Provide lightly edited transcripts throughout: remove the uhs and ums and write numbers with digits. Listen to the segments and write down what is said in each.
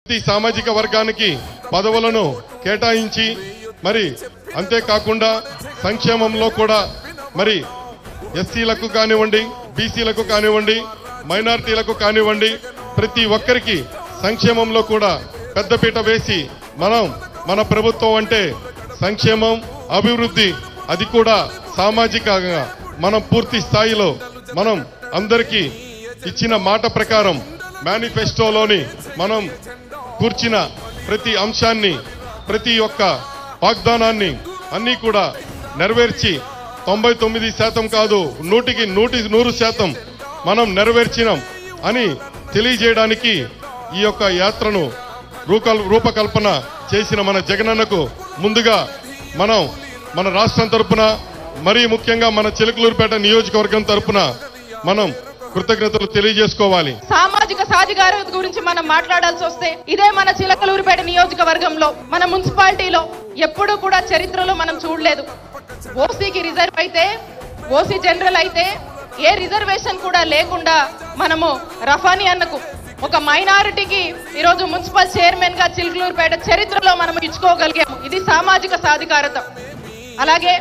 ప్రతి సామాజిక వర్గానికి పదవులను కేటాయించి మరి అంతేకాకుండా సంక్షేమంలో కూడా మరి ఎస్సీలకు కానివ్వండి, బీసీలకు కానివ్వండి, మైనారిటీలకు కానివ్వండి, ప్రతి ఒక్కరికి సంక్షేమంలో కూడా పెద్దపీట వేసి మన ప్రభుత్వం అంటే సంక్షేమం, అభివృద్ధి, అది కూడా సామాజికంగా మనం పూర్తి స్థాయిలో మనం అందరికీ ఇచ్చిన మాట ప్రకారం మేనిఫెస్టోలోని మనం కూర్చిన ప్రతి అంశాన్ని, ప్రతి ఒక్క వాగ్దానాన్ని అన్ని కూడా నెరవేర్చి 99% కాదు 100% మనం నెరవేర్చినాం అని తెలియజేయడానికి ఈ యొక్క యాత్రను రూపకల్పన చేసిన మన జగనన్నకు ముందుగా మన రాష్ట్రం తరపున, మరీ ముఖ్యంగా మన చిలకలూరుపేట నియోజకవర్గం తరపున మనం కృతజ్ఞతలు తెలియజేసుకోవాలి. సామాజిక సాధికారత గురించి మనం మాట్లాడాల్సి వస్తే ఇదే మన చిలకలూరుపేట నియోజకవర్గంలో మన మున్సిపాలిటీలో ఎప్పుడూ కూడా చరిత్రలో మనం చూడలేదు. ఓసీకి రిజర్వ్ అయితే, ఓసీ జనరల్ అయితే ఏ రిజర్వేషన్ కూడా లేకుండా మనము రఫానీ అన్నకు ఒక మైనారిటీకి ఈరోజు మున్సిపల్ చైర్మన్ గా చిలకలూరుపేట చరిత్రలో మనం ఇచ్చుకోగలిగాము. ఇది సామాజిక సాధికారత. అలాగే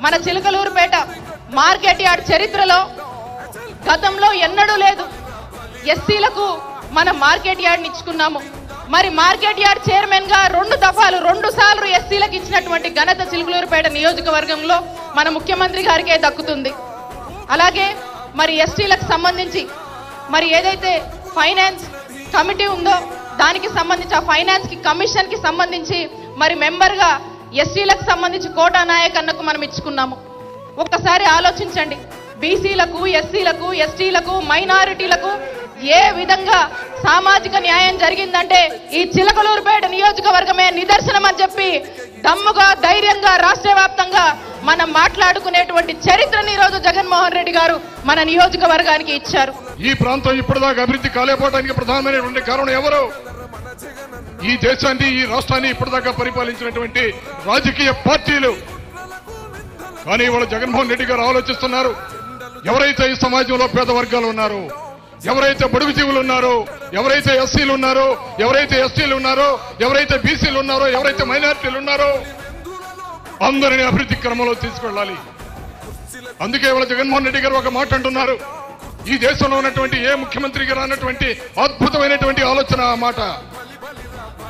మన చిలకలూరుపేట మార్కెట్ యార్డ్ చరిత్రలో గతంలో ఎన్నడూ లేదు. ఎస్సీలకు మన మార్కెట్ యార్డ్ ఇచ్చుకున్నాము. మరి మార్కెట్ యార్డ్ చైర్మన్ గా 2 సార్లు ఎస్సీలకు ఇచ్చినటువంటి ఘనత చిలకలూరుపేట నియోజకవర్గంలో మన ముఖ్యమంత్రి గారికే దక్కుతుంది. అలాగే మరి ఎస్టీలకు సంబంధించి మరి ఏదైతే ఫైనాన్స్ కమిటీ ఉందో దానికి సంబంధించి ఆ ఫైనాన్స్ కి కమిషన్ కి సంబంధించి మరి మెంబర్ గా ఎస్టీలకు సంబంధించి కోటా నాయక్ అన్నకు మనం ఇచ్చుకున్నాము. ఒక్కసారి ఆలోచించండి, బీసీలకు, ఎస్సీలకు, ఎస్టీలకు, మైనారిటీలకు ఏ విధంగా సామాజిక న్యాయం జరిగిందంటే ఈ చిలకలూరుపేట నియోజకవర్గమే నిదర్శనం అని చెప్పి దమ్ముగా, ధైర్యంగా రాష్ట్ర వ్యాప్తంగా మనం మాట్లాడుకునేటువంటి చరిత్రని ఈరోజు జగన్మోహన్ రెడ్డి గారు మన నియోజకవర్గానికి ఇచ్చారు. ఈ ప్రాంతం ఇప్పటిదాకా అభివృద్ధి కాలేకపోవడానికి ప్రధానమైనటువంటి కారణం ఎవరు? ఈ దేశాన్ని, ఈ రాష్ట్రాన్ని ఇప్పటిదాకా పరిపాలించినటువంటి రాజకీయ పార్టీలు. కానీ ఇవాళ జగన్మోహన్ రెడ్డి గారు ఆలోచిస్తున్నారు, ఎవరైతే ఈ సమాజంలో పేద వర్గాలు ఉన్నారో, ఎవరైతే బడుగు జీవులు ఉన్నారో, ఎవరైతే ఎస్సీలు ఉన్నారో, ఎవరైతే ఎస్టీలు ఉన్నారో, ఎవరైతే బీసీలు ఉన్నారో, ఎవరైతే మైనారిటీలు ఉన్నారో అందరినీ అభివృద్ధి క్రమంలో తీసుకెళ్ళాలి. అందుకే ఇవాళ జగన్మోహన్ రెడ్డి గారు ఒక మాట అంటున్నారు, ఈ దేశంలో ఉన్నటువంటి ఏ ముఖ్యమంత్రి గారు అన్నటువంటి అద్భుతమైనటువంటి ఆలోచన ఆ మాట.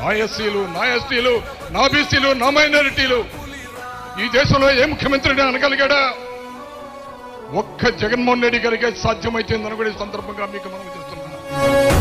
నా ఎస్సీలు, నా ఎస్టీలు, నా బీసీలు, నా మైనారిటీలు ఈ దేశంలో ఏ ముఖ్యమంత్రిని అనగలిగాడా? ఒక్క జగన్మోహన్ రెడ్డి గారికి సాధ్యమైతుందని కూడా ఈ సందర్భంగా మీకు మనం చేస్తున్నాను.